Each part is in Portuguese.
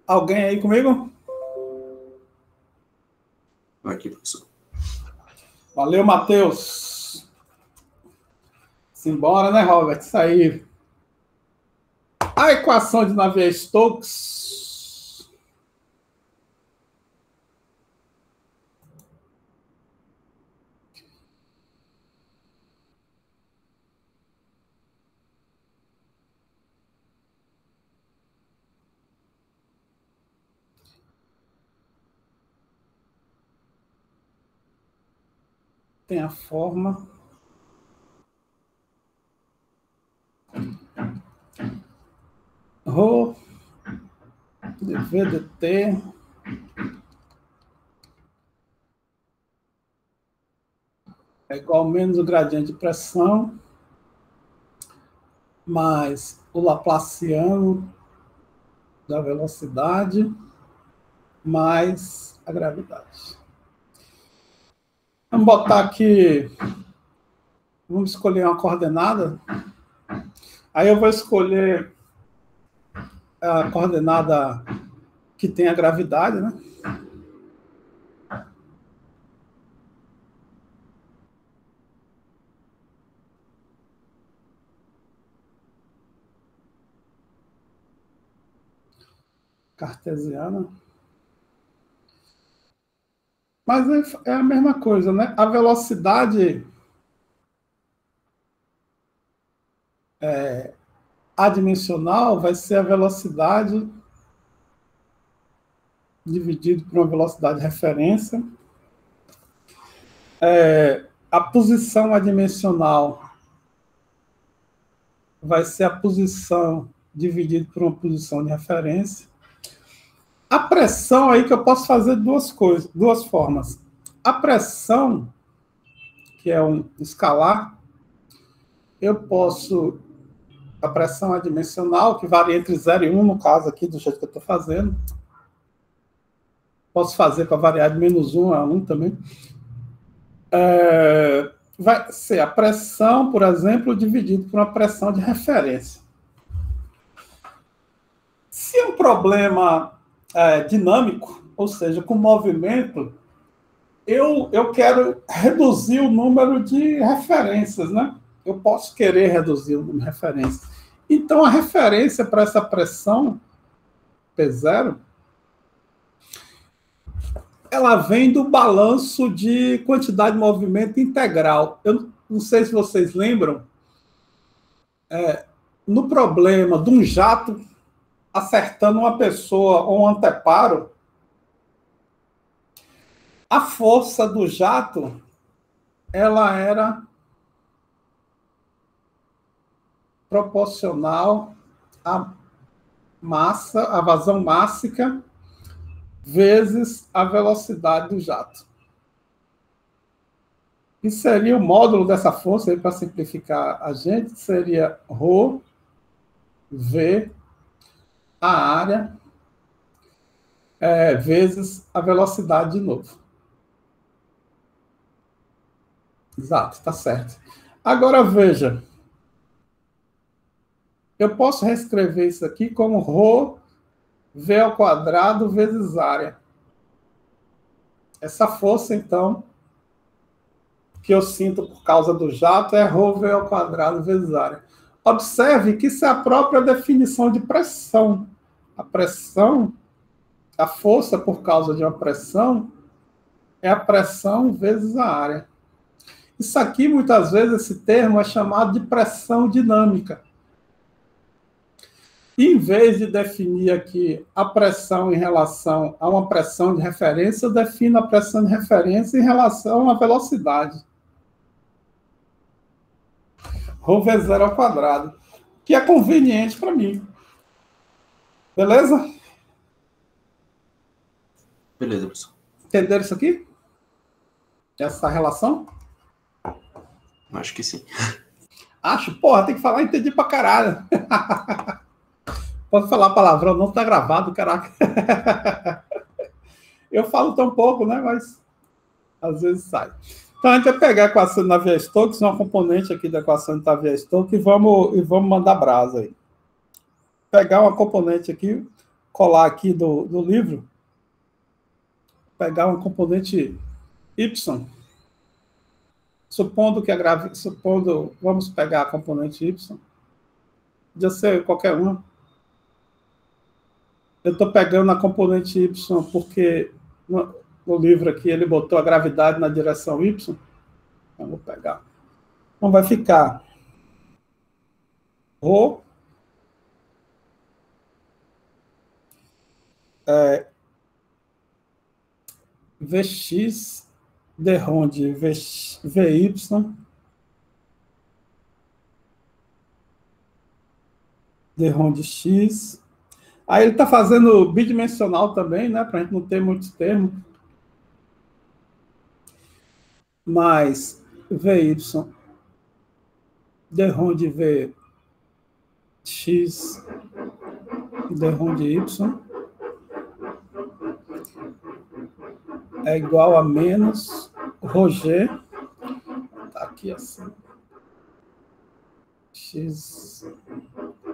Alguém aí comigo? Aqui, professor. Valeu, Matheus. Simbora, né, Robert? Isso aí. A equação de Navier-Stokes. Tem a forma ρ de V de T é igual ao menos o gradiente de pressão mais o Laplaciano da velocidade mais a gravidade. Vamos botar aqui, vamos escolher uma coordenada. Aí eu vou escolher a coordenada que tem a gravidade, né? Cartesiana. Mas é a mesma coisa, né? A velocidade adimensional vai ser a velocidade dividido por uma velocidade de referência. A posição adimensional vai ser a posição dividido por uma posição de referência. A pressão aí que eu posso fazer duas formas. A pressão, que é um escalar, eu posso, a pressão adimensional, que varia entre 0 e 1, no caso aqui, do jeito que eu estou fazendo. Posso fazer com a variável menos 1 a 1 também. Vai ser a pressão, por exemplo, dividido por uma pressão de referência. Se é um problema dinâmico, ou seja, com movimento, eu quero reduzir o número de referências, né? Eu posso querer reduzir o número de referências. Então, a referência para essa pressão, P0, ela vem do balanço de quantidade de movimento integral. Eu não sei se vocês lembram, no problema de um jato acertando uma pessoa ou um anteparo, a força do jato, ela era proporcional à massa, à vazão mássica, vezes a velocidade do jato. E seria o módulo dessa força, para simplificar a gente, seria ρ, V, a área, vezes a velocidade de novo. Exato, está certo. Agora, veja. Eu posso reescrever isso aqui como ρ, V ao quadrado, vezes área. Essa força, então, que eu sinto por causa do jato é ρ, V ao quadrado, vezes área. Observe que isso é a própria definição de pressão. A pressão, a força por causa de uma pressão, é a pressão vezes a área. Isso aqui, muitas vezes, esse termo é chamado de pressão dinâmica. Em vez de definir aqui a pressão em relação a uma pressão de referência, eu defino a pressão de referência em relação à velocidade. Rho V0 ao quadrado, que é conveniente para mim. Beleza? Beleza, professor. Entenderam isso aqui? Essa relação? Acho que sim. Acho? Porra, tem que falar, entendi pra caralho. Pode falar palavrão, não tá gravado, caraca. Eu falo tão pouco, né? Mas às vezes sai. Então a gente vai pegar a equação de Navier-Stokes, uma componente aqui da equação de Navier-Stokes, e vamos mandar brasa aí. Pegar uma componente aqui, colar aqui do livro, pegar uma componente y, supondo, vamos pegar a componente y, podia ser qualquer uma. Eu estou pegando a componente y porque no livro aqui ele botou a gravidade na direção y. Então, vou pegar. Então, vai ficar ρ Vx de ronde Vy de ronde x. Aí ele está fazendo bidimensional também, né? Para a gente não ter muitos termos. Mais Vy de ronde Vx de ronde y é igual a menos ρg, tá aqui assim, x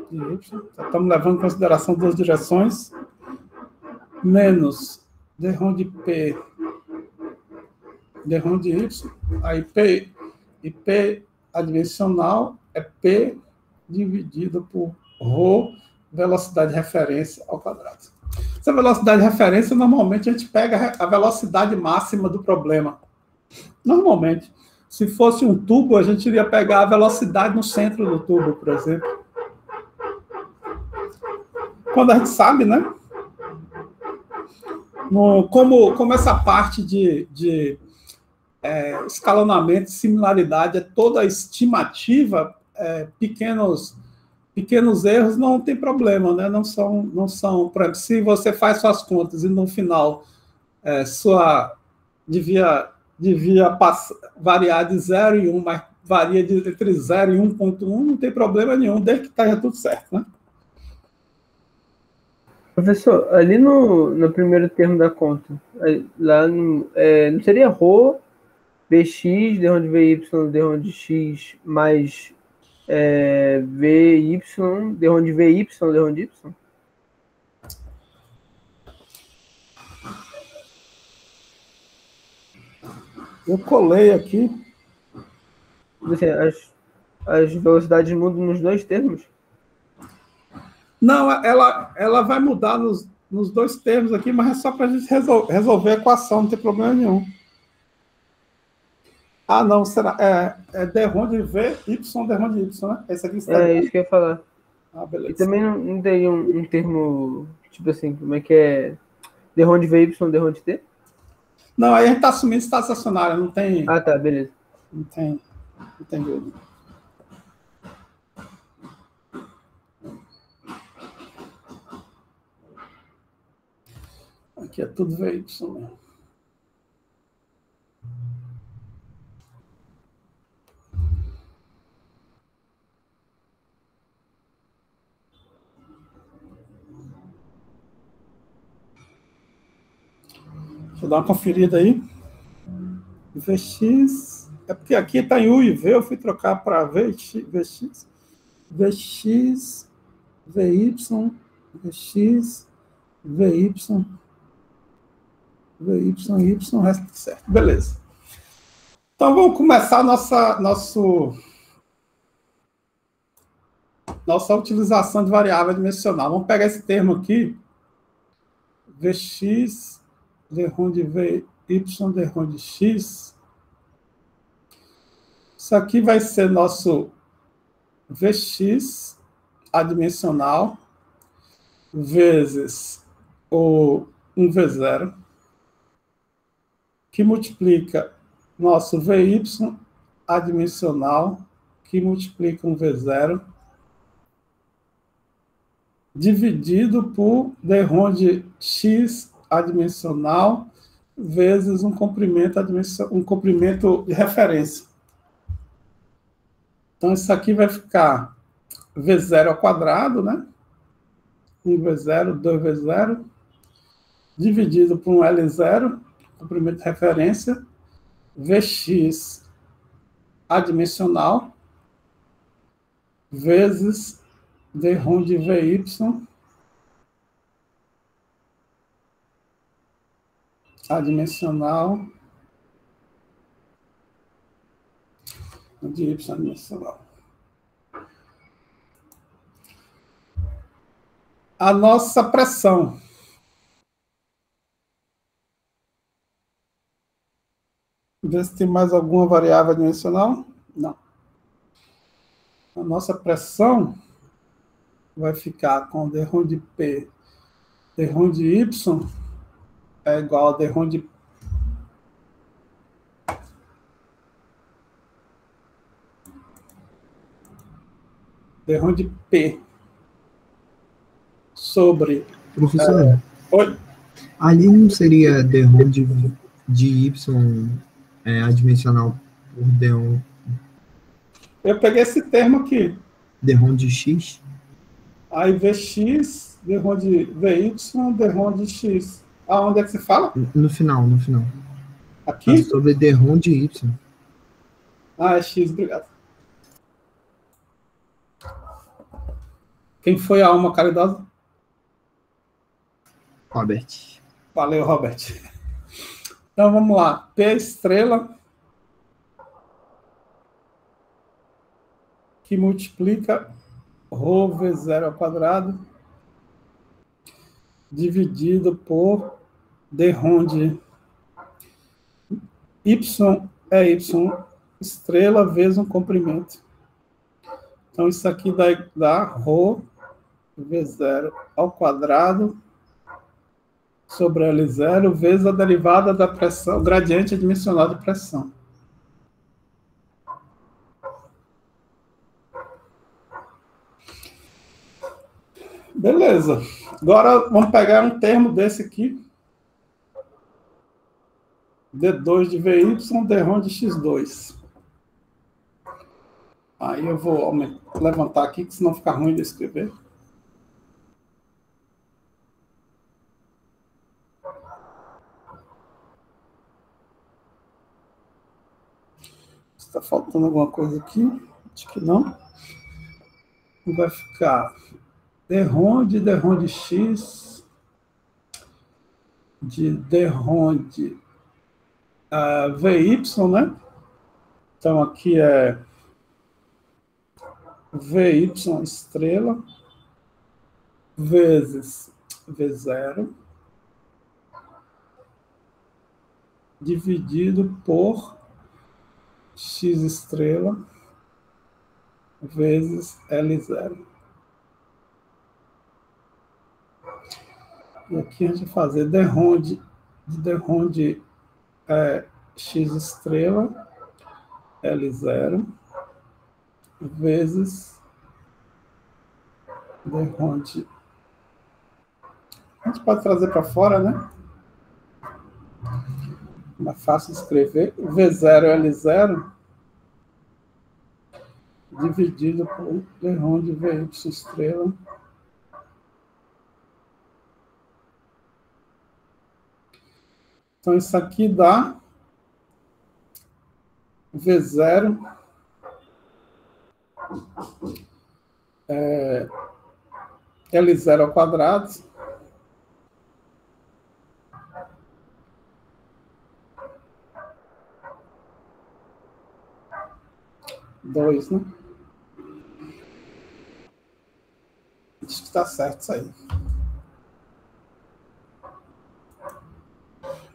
de y, estamos levando em consideração duas direções, menos d ronde p de ronde y, aí p, e p adimensional é p dividido por ρ, velocidade de referência ao quadrado. Essa velocidade de referência, normalmente, a gente pega a velocidade máxima do problema. Normalmente. Se fosse um tubo, a gente iria pegar a velocidade no centro do tubo, por exemplo. Quando a gente sabe, né? Como essa parte de escalonamento, similaridade, é toda estimativa, pequenos erros não tem problema, né? Não são, por exemplo, se você faz suas contas e no final devia variar de 0 e 1, mas varia entre 0 e 1.1, não tem problema nenhum, desde que esteja tudo certo, né? Professor, ali no primeiro termo da conta, lá não seria ρ, Bx, d ronde Vy, d ronde x, mais Vy, d ronde Vy, d ronde y? Eu colei aqui. Assim, as velocidades mudam nos dois termos? Não, ela vai mudar nos dois termos aqui, mas é só para a gente resolver a equação, não tem problema nenhum. Ah, não, será? É d ronde V, y, d ronde y, né? Esse aqui está. Isso que eu ia falar. Ah, beleza. E também não teria um termo, tipo assim, como é que é? D ronde Vy, d ronde t? Não, aí a gente está assumindo estado estacionário, não tem. Ah, tá, beleza. Não tem dúvida. Aqui é tudo Vy, né? Deixa eu dar uma conferida aí. Vx, é porque aqui está em U e V, eu fui trocar para Vx, Vy, o resto certo. Beleza. Então, vamos começar nossa utilização de variável dimensional. Vamos pegar esse termo aqui, Vx, d ronde Vy, d ronde x. Isso aqui vai ser nosso Vx adimensional vezes o 1V0, que multiplica nosso Vy adimensional, que multiplica 1V0, dividido por d ronde x adimensional vezes um comprimento de referência. Então, isso aqui vai ficar V0 ao quadrado, né? 1V0, 2V0, dividido por um L0, comprimento de referência, Vx adimensional, vezes d ronde Vy, adimensional de y adimensional. A nossa pressão. Ver se tem mais alguma variável adimensional. Não. A nossa pressão vai ficar com d-ROM de P, d-ROM de Y é igual a d-ROM de P sobre... Professor, Oi? ali não seria d-ROM de Y adimensional por d-ROM Eu peguei esse termo aqui. d-ROM de X? Aí Vx, d-ROM de Vy, d-ROM de X. Aonde é que você fala? No final. Aqui? Tá sobre d-ROM de Y. Ah, é X, obrigado. Quem foi a alma caridosa? Robert. Valeu, Robert. Então, vamos lá. P estrela que multiplica ρ V0 ao quadrado dividido por d-ROM de Y é Y estrela vezes um comprimento. Então, isso aqui dá ρ V0 ao quadrado sobre L0 vezes a derivada da pressão, o gradiente adimensional de pressão. Beleza. Agora vamos pegar um termo desse aqui. D2 de VY, d-ROM de X2. Aí eu vou levantar aqui, que senão fica ruim de escrever. Está faltando alguma coisa aqui? Acho que não. Vai ficar d-ROM de X, de d-ROM de VY, né? Então, aqui é VY estrela vezes V0 dividido por X estrela vezes L0. E aqui a gente vai fazer d-ROM de X estrela L0 vezes d-ROM de... A gente pode trazer para fora, né? É fácil de escrever. V0 L0 dividido por d-ROM de VY estrela Então, isso aqui dá V0 L0 ao quadrado dois, né? Acho que está certo isso aí.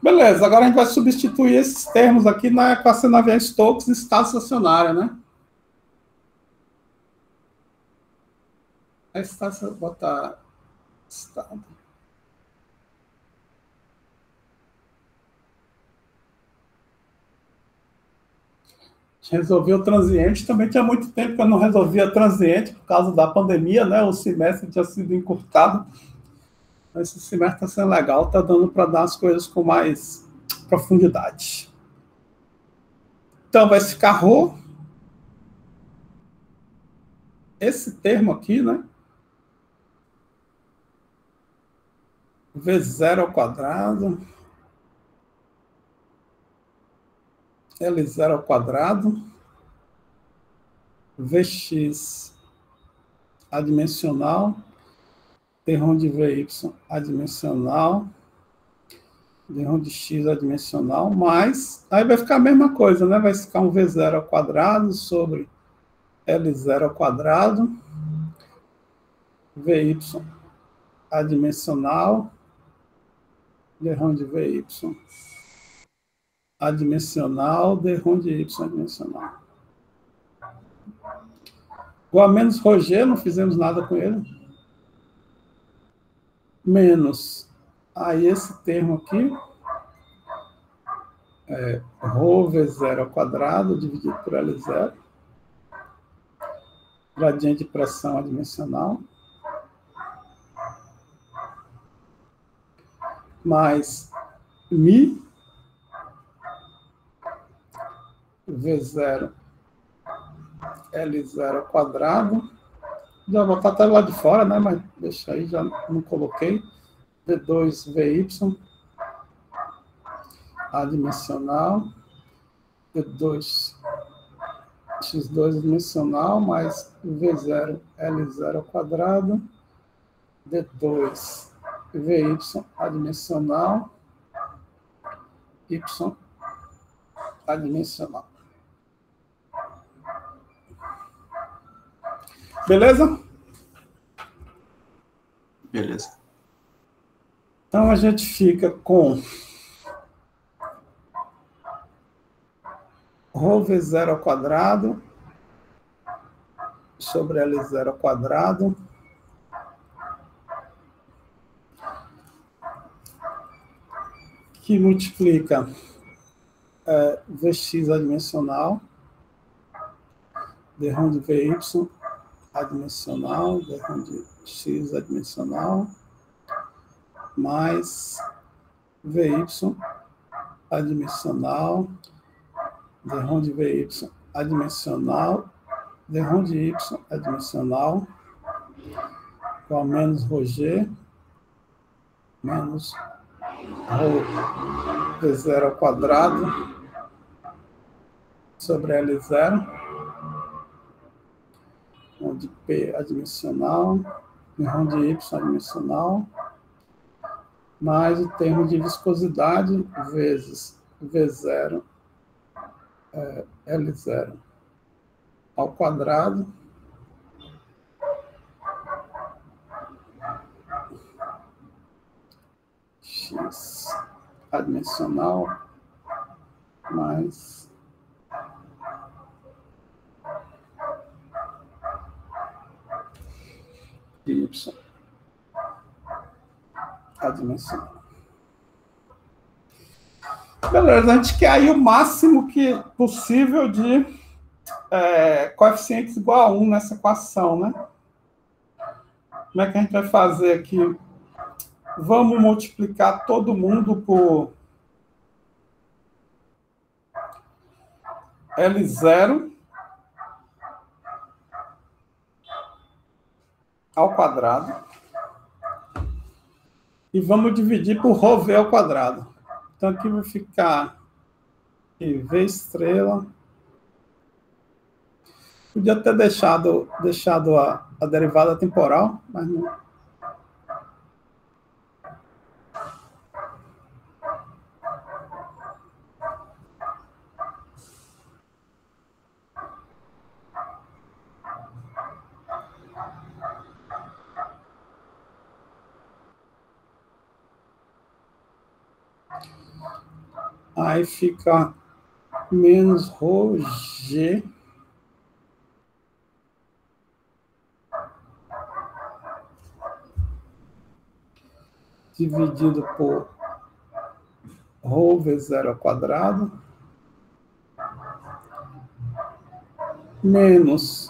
Beleza, agora a gente vai substituir esses termos aqui na equação Navier-Stokes estado estacionário, né? Aí está, botar estado. Resolvi o transiente, também tinha muito tempo que eu não resolvia transiente por causa da pandemia, né? O semestre tinha sido encurtado. Esse semestre está sendo legal, está dando para dar as coisas com mais profundidade. Então, vai ficar ρ. Esse termo aqui, né? V0 ao quadrado. L0 ao quadrado. Vx adimensional. d-ROM de VY adimensional d rho de x adimensional, mais, aí vai ficar a mesma coisa, né? Vai ficar um V0 ao quadrado sobre L0 ao quadrado, Vy adimensional, d rho de Vy adimensional, d rho de y adimensional. O A menos Roger, não fizemos nada com ele. Menos, aí esse termo aqui, ρ V0 ao quadrado, dividido por L0. Gradiente de pressão adimensional. Mais mi V0 L0 ao quadrado. Já vou botar até lá de fora, né? Mas deixa aí, já não coloquei. V2 Vy adimensional. V2 x2 adimensional mais V0 L0 ao quadrado. D2 Vy adimensional. Y adimensional. Beleza? Beleza. Então a gente fica com ρ V0 ao quadrado sobre L0 ao quadrado que multiplica Vx adimensional, d rho de Vy adimensional, d rho de x adimensional, mais Vy adimensional, d rho de Vy adimensional, d rho de y adimensional, igual a menos Roger, menos ρ V0 ao quadrado sobre L0, onde P adimensional, ρ de y adimensional, mais o termo de viscosidade vezes V0 L0 ao quadrado, x adimensional mais y adimensional. Beleza, a gente quer aí o máximo que possível de coeficientes igual a 1 nessa equação, né? Como é que a gente vai fazer aqui? Vamos multiplicar todo mundo por L0 ao quadrado e vamos dividir por ρv ao quadrado. Então aqui vai ficar aqui, V estrela. Podia ter deixado a derivada temporal, mas não. Aí fica menos ρg dividido por ρ V0 ao quadrado menos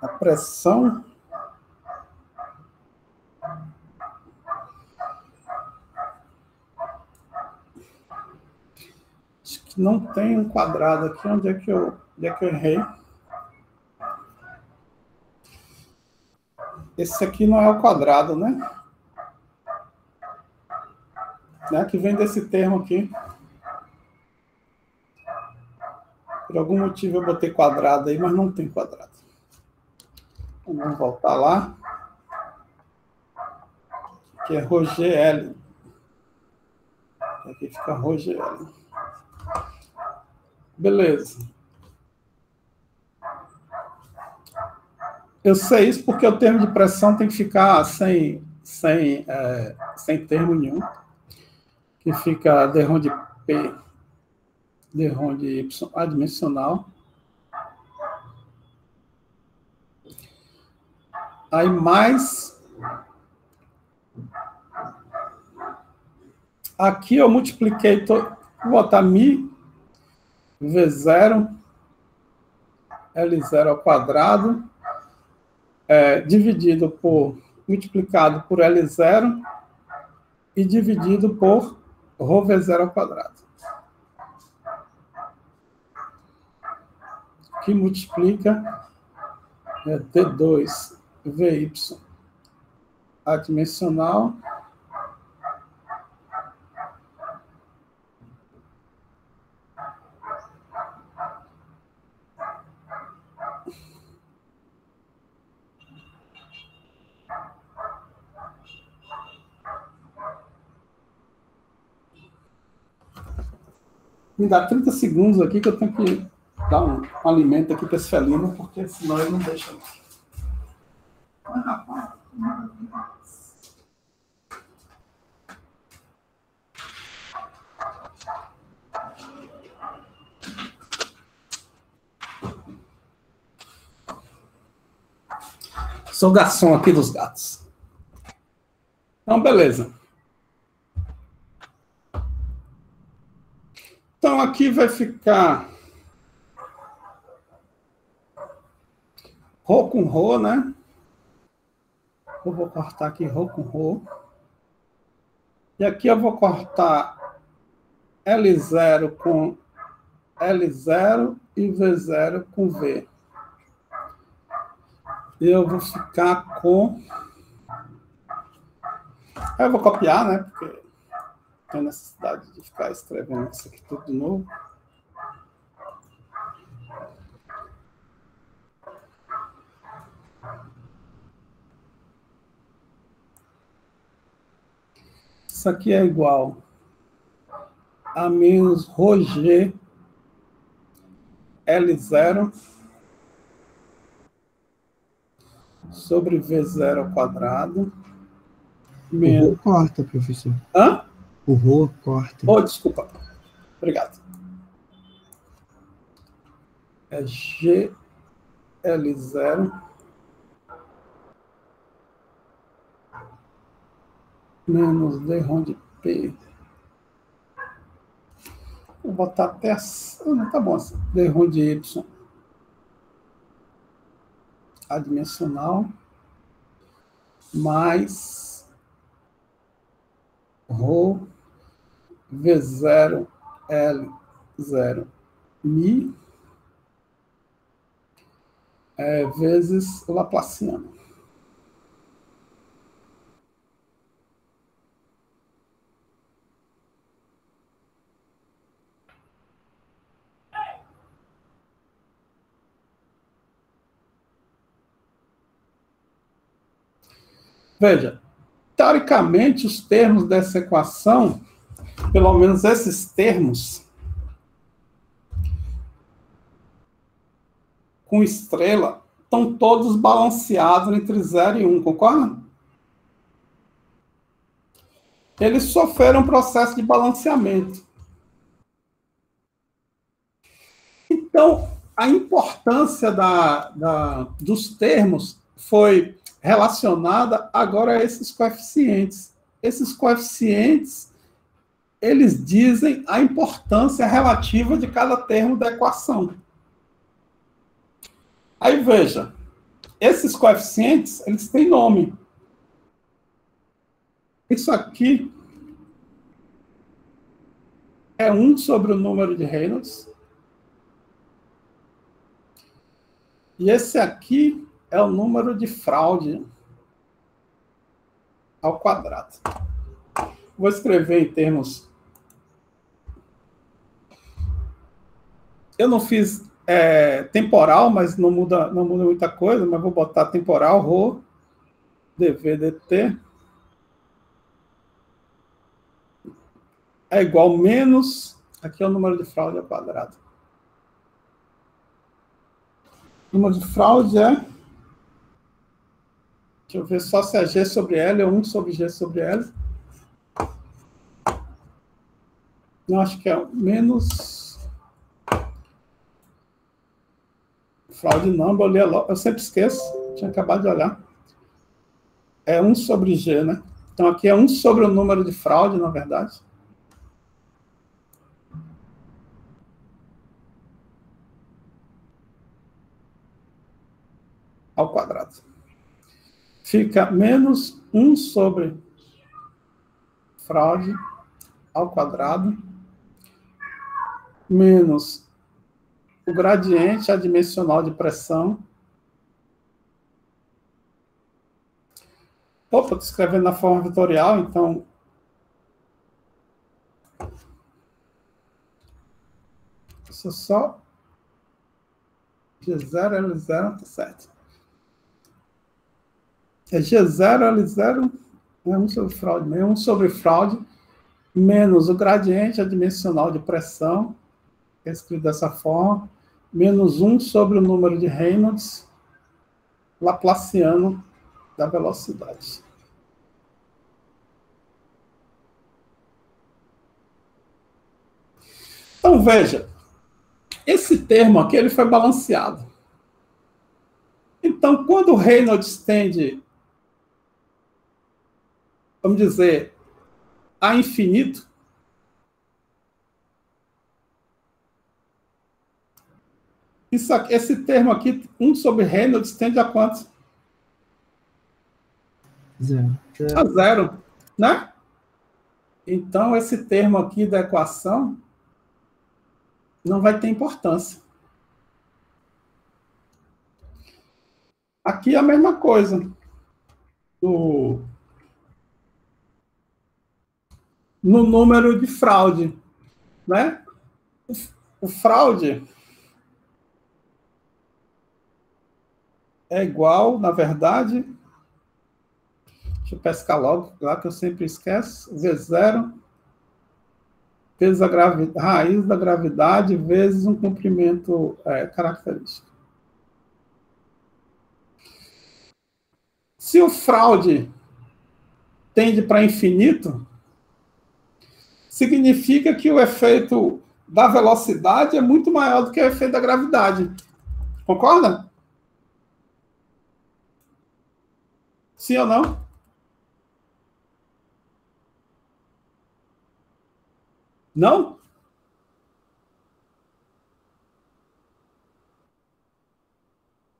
a pressão acho que não tem um quadrado aqui. Onde é que eu errei? Esse aqui não é o quadrado, né? Que vem desse termo aqui. Por algum motivo eu botei quadrado aí, mas não tem quadrado. Vamos voltar lá. Que é ρ GL. Aqui fica ρ GL. Beleza. Eu sei isso porque o termo de pressão tem que ficar sem termo nenhum. Que fica d-ROM de P, d-ROM de Y adimensional. Aí mais... Aqui eu multipliquei... Vou botar μ V0 L0 ao quadrado dividido por... multiplicado por L0 e dividido por ρ V0 ao quadrado. Que multiplica D2 VY adimensional me dá 30 segundos aqui que eu tenho que dar um alimento aqui para esse felino, porque senão ele não deixa. Mas, rapaz, sou garçom aqui dos gatos. Então, beleza. Então, aqui vai ficar ρ com ρ, né? Eu vou cortar aqui ρ com ρ. E aqui eu vou cortar L0 com L0 e V0 com V. E eu vou ficar com... Eu vou copiar, né? Porque tem necessidade de ficar escrevendo isso aqui tudo de novo. Isso aqui é igual a menos ρg L0 sobre V0 ao quadrado. O ρ corta, professor. Hã? O ρ corta. Oh, desculpa. Obrigado. É GL0 menos d-ROM de P. Vou botar até... Não, tá bom assim. D-ROM de Y adimensional mais ρ V0 L0 μ vezes o Laplaciano. Veja, teoricamente, os termos dessa equação, pelo menos esses termos, com estrela, estão todos balanceados entre 0 e 1, concorda? Eles sofreram um processo de balanceamento. Então, a importância dos termos foi relacionada agora a esses coeficientes. Esses coeficientes, eles dizem a importância relativa de cada termo da equação. Aí, veja, esses coeficientes, eles têm nome. Isso aqui é 1 sobre o número de Reynolds. E esse aqui é o número de Froude ao quadrado. Vou escrever em termos... Eu não fiz temporal, mas não muda muita coisa, mas vou botar temporal, rho, dv dt, é igual menos, aqui é o número de fraude ao quadrado. O número de fraude é, deixa eu ver só se é G sobre L ou 1 sobre G sobre L. Eu acho que é menos... Fraude number, eu sempre esqueço, tinha acabado de olhar. É 1 sobre G, né? Então aqui é 1 sobre o número de fraude, na verdade. Ao quadrado. Fica menos 1 sobre fraude ao quadrado, menos o gradiente adimensional de pressão. Opa, estou escrevendo na forma vetorial, então... Isso é só... G0, L0, tá certo. É G0, L0, não é 1 sobre fraude, né? 1 sobre fraude, menos o gradiente adimensional de pressão, que é escrito dessa forma, menos 1 sobre o número de Reynolds, laplaciano da velocidade. Então, veja, esse termo aqui ele foi balanceado. Então, quando o Reynolds tende, vamos dizer, a infinito, isso aqui, esse termo aqui, 1 sobre Reynolds, tende a quanto? Zero. A zero, né? Então, esse termo aqui da equação não vai ter importância. Aqui é a mesma coisa. No número de fraude, né? O fraude é igual, na verdade, deixa eu pescar logo, lá que eu sempre esqueço, V0 vezes a raiz da gravidade vezes um comprimento característico. Se o fraude tende para infinito, significa que o efeito da velocidade é muito maior do que o efeito da gravidade. Concorda? Sim ou não? Não?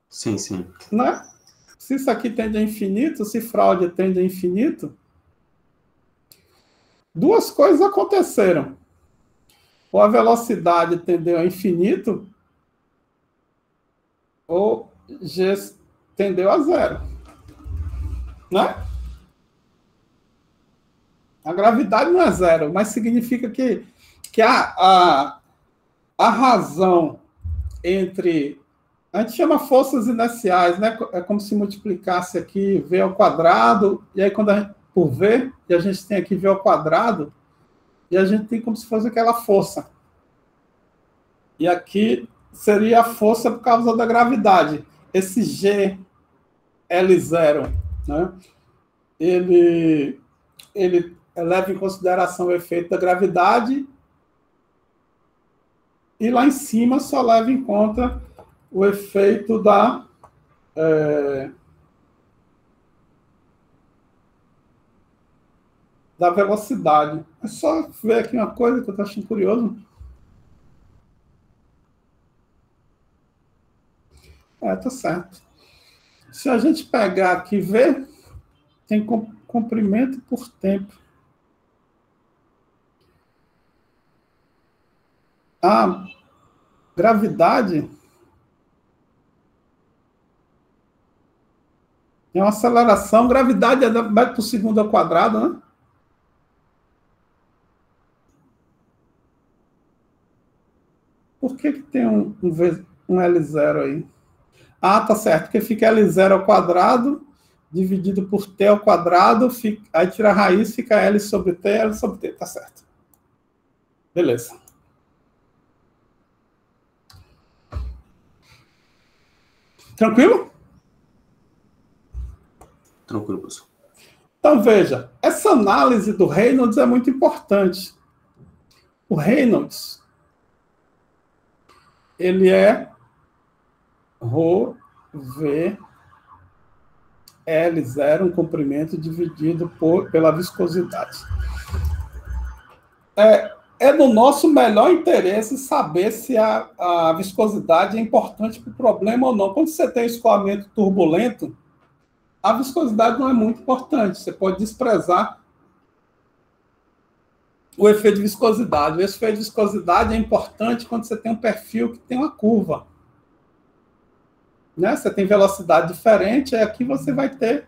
Sim, sim. Né? Se isso aqui tende a infinito, se fraude tende a infinito, duas coisas aconteceram. Ou a velocidade tendeu a infinito, ou G tendeu a zero. Né? A gravidade não é zero, mas significa que a razão entre... A gente chama forças inerciais, né? É como se multiplicasse aqui V ao quadrado, e aí quando a gente, por V, e a gente tem aqui V ao quadrado, e a gente tem como se fosse aquela força. E aqui seria a força por causa da gravidade. Esse G L0, né? Ele leva em consideração o efeito da gravidade, e lá em cima só leva em conta o efeito da velocidade. É só ver aqui uma coisa que eu estou achando curioso. Tá certo. Se a gente pegar aqui e ver, tem comprimento por tempo. A gravidade é uma aceleração. Gravidade é metro por segundo ao quadrado, né? Por que tem um L0 aí. Ah, tá certo, porque fica L0 ao quadrado, dividido por T ao quadrado, aí tira a raiz, fica L sobre T, tá certo. Beleza. Tranquilo? Tranquilo, professor. Então, veja, essa análise do Reynolds é muito importante. O Reynolds, ele é ρ, V, L0, um comprimento dividido pela viscosidade. É do nosso melhor interesse saber se a viscosidade é importante para o problema ou não. Quando você tem escoamento turbulento, a viscosidade não é muito importante. Você pode desprezar o efeito de viscosidade. O efeito de viscosidade é importante quando você tem um perfil que tem uma curva. Né? Você tem velocidade diferente, aqui você vai ter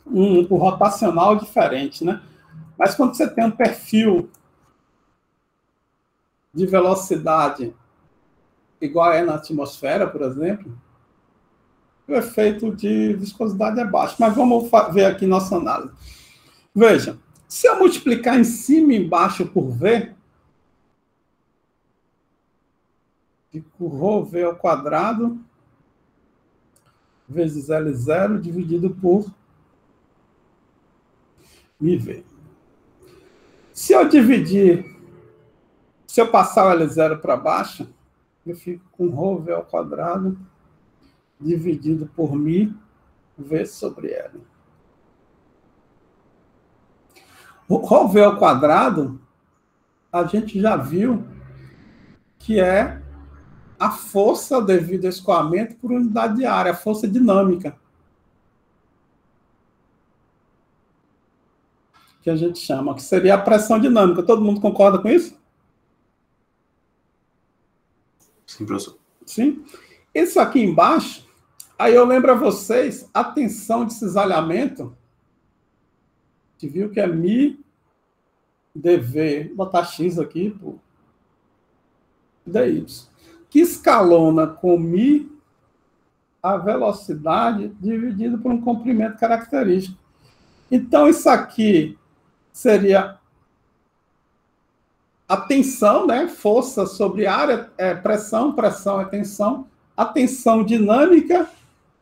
um rotacional diferente. Né? Mas quando você tem um perfil de velocidade igual é na atmosfera, por exemplo, o efeito de viscosidade é baixo. Mas vamos ver aqui nossa análise. Veja, se eu multiplicar em cima e embaixo por V, fico ρV ao quadrado vezes L0 dividido por μV. Se eu passar o L0 para baixo, eu fico com ρV ao quadrado dividido por μV sobre L. O ρV ao quadrado, a gente já viu que é a força devido ao escoamento por unidade de área, a força dinâmica. Que a gente chama, que seria a pressão dinâmica. Todo mundo concorda com isso? Sim, professor. Sim. Isso aqui embaixo, aí eu lembro a vocês, a tensão de cisalhamento, a gente viu que é μ dV, vou botar x aqui, por dy, que escalona com μ a velocidade dividido por um comprimento característico. Então, isso aqui seria a tensão, né? Força sobre área, pressão, pressão é tensão. A tensão dinâmica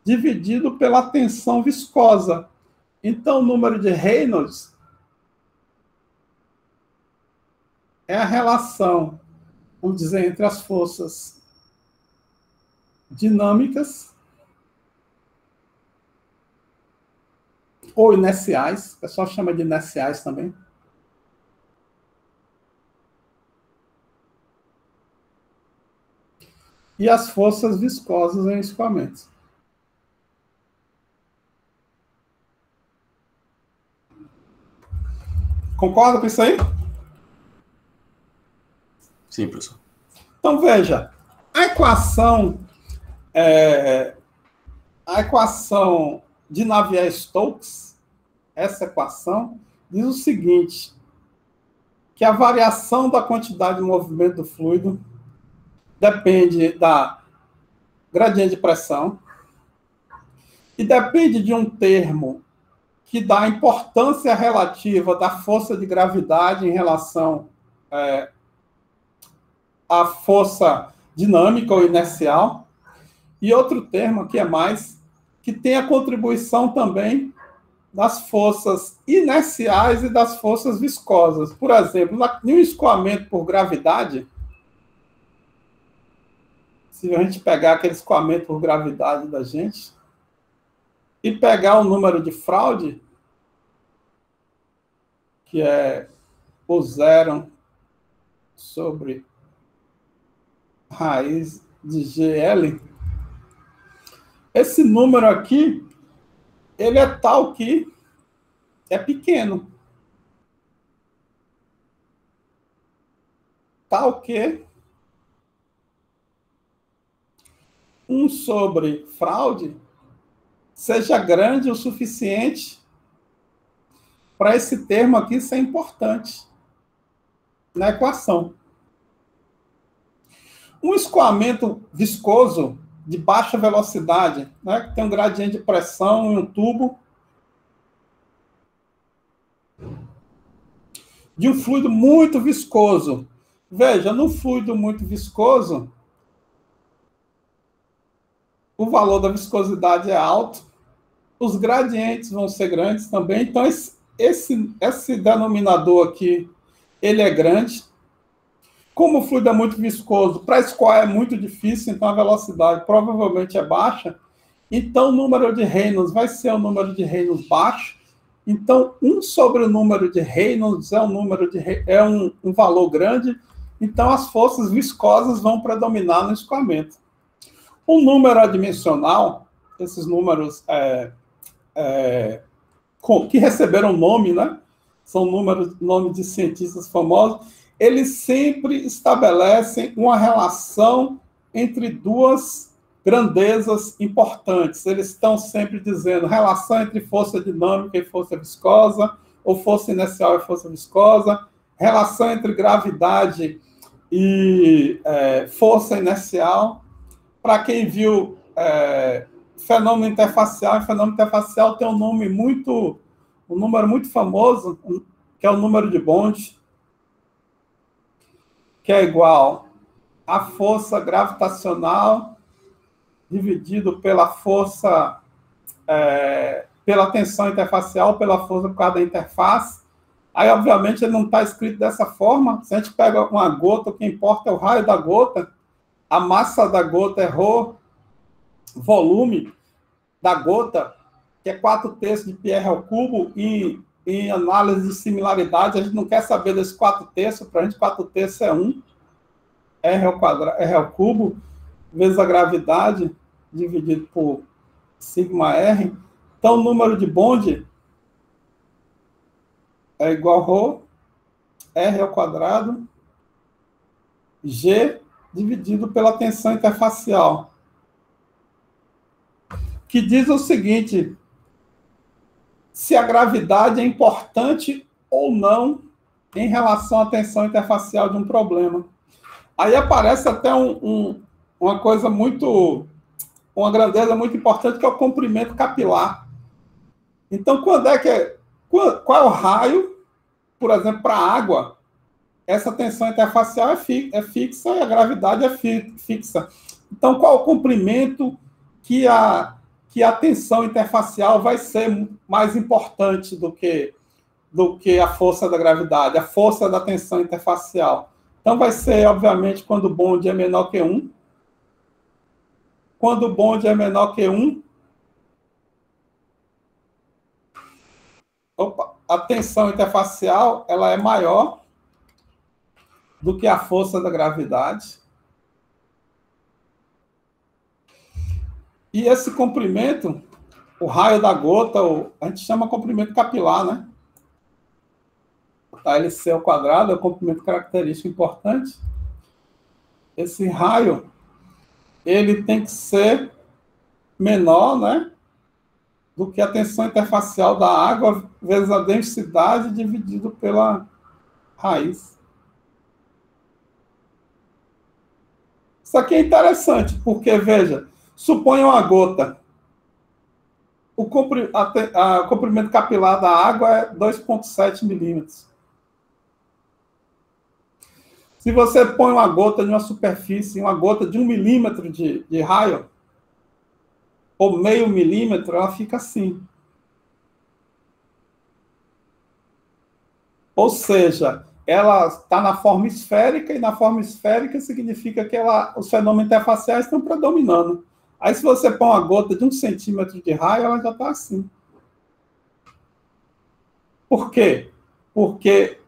dividido pela tensão viscosa. Então, o número de Reynolds é a relação, vamos dizer, entre as forças dinâmicas ou inerciais, o pessoal chama de inerciais também, e as forças viscosas em escoamentos. Concorda com isso aí? Sim, professor. Então, veja, a equação de Navier-Stokes, essa equação, diz o seguinte, que a variação da quantidade de movimento do fluido depende da gradiente de pressão e depende de um termo que dá a importância relativa da força de gravidade em relação à força dinâmica ou inercial, e outro termo que é mais, que tem a contribuição também das forças inerciais e das forças viscosas. Por exemplo, em um escoamento por gravidade, se a gente pegar aquele escoamento por gravidade da gente e pegar o número de Froude, que é o zero sobre raiz de GL, esse número aqui, ele é tal que é pequeno. Tal que 1 sobre Froude seja grande o suficiente para esse termo aqui ser importante na equação. Um escoamento viscoso de baixa velocidade, né, que tem um gradiente de pressão em um tubo, de um fluido muito viscoso. Veja, no fluido muito viscoso, o valor da viscosidade é alto, os gradientes vão ser grandes também, então esse denominador aqui, ele é grande. Como o fluido é muito viscoso, para escoar é muito difícil, então a velocidade provavelmente é baixa, então o número de Reynolds vai ser um número de Reynolds baixo, então 1 sobre o número de Reynolds é um valor grande, então as forças viscosas vão predominar no escoamento. Um número adimensional, esses números que receberam nome, né? São nome de cientistas famosos, eles sempre estabelecem uma relação entre duas grandezas importantes. Eles estão sempre dizendo relação entre força dinâmica e força viscosa, ou força inercial e força viscosa, relação entre gravidade e força inercial. Para quem viu fenômeno interfacial tem um número muito famoso, que é o número de Bond, que é igual à força gravitacional dividido pela força, pela tensão interfacial, pela força por causa da interface. Aí, obviamente, ele não está escrito dessa forma. Se a gente pega uma gota, o que importa é o raio da gota, a massa da gota é ρ, volume da gota, que é 4/3 de Pierre ao cubo, e em análise de similaridade, a gente não quer saber desse 4/3, para a gente 4/3 é 1, R ao cubo, vezes a gravidade, dividido por sigma R. Então, o número de Bond é igual a ρ, R ao quadrado, G, dividido pela tensão interfacial, que diz o seguinte: se a gravidade é importante ou não em relação à tensão interfacial de um problema. Aí aparece até uma coisa uma grandeza muito importante, que é o comprimento capilar. Então, qual é o raio, por exemplo, para a água? Essa tensão interfacial é fixa e a gravidade é fixa. Então, qual é o comprimento que a tensão interfacial vai ser mais importante do que a força da gravidade, a força da tensão interfacial? Então, vai ser, obviamente, quando o Bond é menor que 1. Quando o Bond é menor que 1, a tensão interfacial ela é maior do que a força da gravidade. E esse comprimento, o raio da gota, a gente chama comprimento capilar, né? A LC ao quadrado é o comprimento característico importante. Esse raio, ele tem que ser menor, né, do que a tensão interfacial da água vezes a densidade dividido pela raiz. Isso aqui é interessante, porque, veja, suponha uma gota. O comprimento capilar da água é 2,7 milímetros. Se você põe uma gota de uma superfície, uma gota de 1 milímetro de raio, ou meio milímetro, ela fica assim. Ou seja, ela está na forma esférica, e na forma esférica significa que os fenômenos interfaciais estão predominando. Aí, se você põe uma gota de 1 centímetro de raio, ela já está assim. Por quê? Porque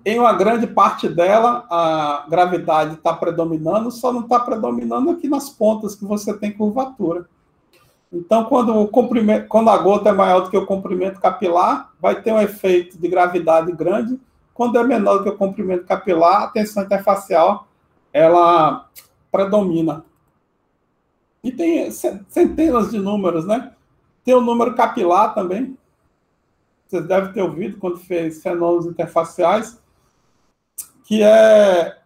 em uma grande parte dela, a gravidade está predominando, só não está predominando aqui nas pontas, que você tem curvatura. Então, quando a gota é maior do que o comprimento capilar, vai ter um efeito de gravidade grande. Quando é menor do que o comprimento capilar, a tensão interfacial ela predomina. E tem centenas de números, né? Tem o número capilar também. Vocês devem ter ouvido quando fez fenômenos interfaciais, que é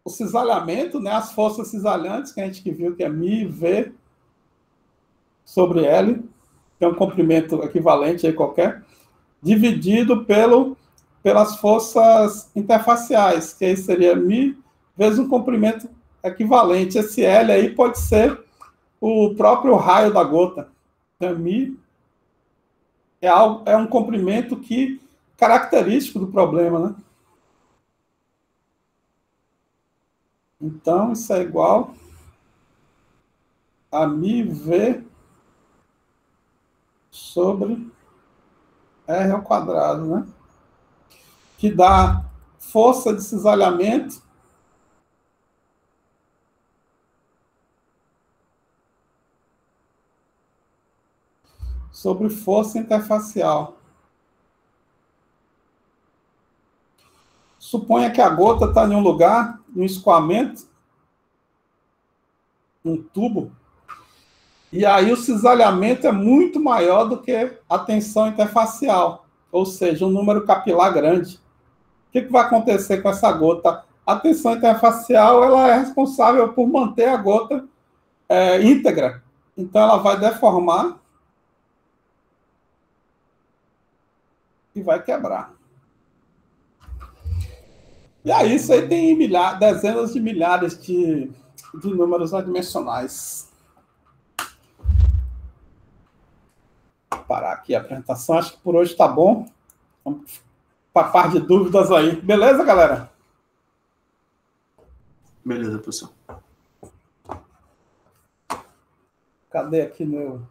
o cisalhamento, né, as forças cisalhantes, que a gente viu que é μ, V sobre L, tem um comprimento equivalente aí qualquer, dividido pelas forças interfaciais, que aí seria μ vezes um comprimento equivalente. Esse L aí pode ser o próprio raio da gota. Então, μ é um comprimento característico do problema, né? Então, isso é igual a μV sobre R ao quadrado, né? Que dá força de cisalhamento sobre força interfacial. Suponha que a gota está em um lugar, em um escoamento, um tubo, e aí o cisalhamento é muito maior do que a tensão interfacial, ou seja, um número capilar grande. O que vai acontecer com essa gota? A tensão interfacial ela é responsável por manter a gota íntegra. Então, ela vai deformar e vai quebrar. E aí, isso aí tem dezenas de milhares de números adimensionais. Vou parar aqui a apresentação. Acho que por hoje está bom. Vamos para a parte de dúvidas aí. Beleza, galera? Beleza, professor. Cadê aqui meu...